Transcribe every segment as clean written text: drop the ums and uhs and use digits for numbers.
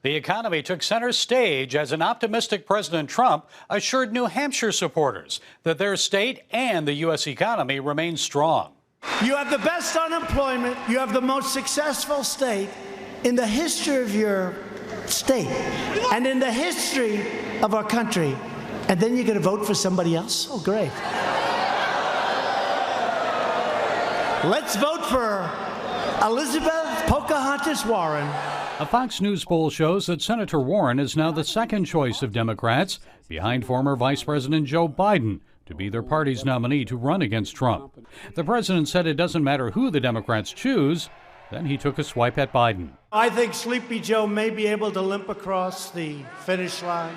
The economy took center stage as an optimistic President Trump assured New Hampshire supporters that their state and the U.S. economy remain strong. You have the best unemployment. You have the most successful state in the history of your state and in the history of our country. And then you're going to vote for somebody else? Oh, great. Let's vote for Elizabeth Pocahontas Warren. A Fox News poll shows that Senator Warren is now the second choice of Democrats, behind former Vice President Joe Biden, to be their party's nominee to run against Trump. The president said it doesn't matter who the Democrats choose. Then he took a swipe at Biden. I think Sleepy Joe may be able to limp across the finish line.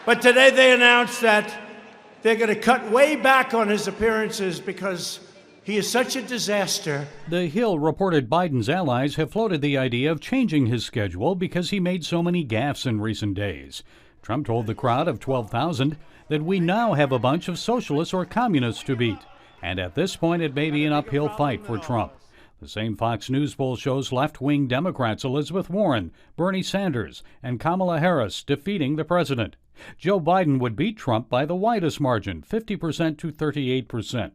But today they announced that they're going to cut way back on his appearances because he is such a disaster. The Hill reported Biden's allies have floated the idea of changing his schedule because he made so many gaffes in recent days. Trump told the crowd of 12,000 that we now have a bunch of socialists or communists to beat. And at this point, it may be an uphill fight for Trump. The same Fox News poll shows left-wing Democrats Elizabeth Warren, Bernie Sanders, and Kamala Harris defeating the president. Joe Biden would beat Trump by the widest margin, 50% to 38%.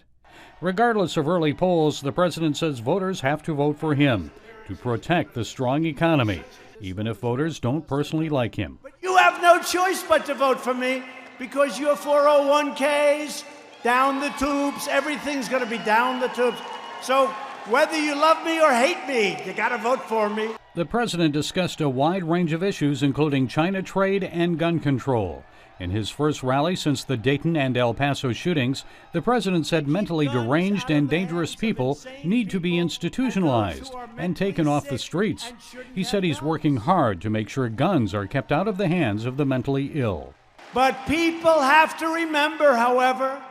Regardless of early polls, the president says voters have to vote for him to protect the strong economy, even if voters don't personally like him. But you have no choice but to vote for me because your 401ks, down the tubes, everything's going to be down the tubes. So whether you love me or hate me, you got to vote for me. The president discussed a wide range of issues, including China trade and gun control. In his first rally since the Dayton and El Paso shootings, the president said mentally deranged and dangerous people need to be institutionalized and taken off the streets. He said he's working hard to make sure guns are kept out of the hands of the mentally ill. But people have to remember, however,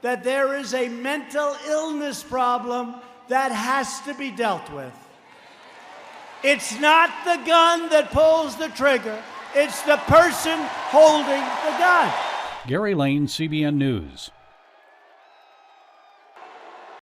that there is a mental illness problem that has to be dealt with. It's not the gun that pulls the trigger. It's the person holding the gun. Gary Lane, CBN News.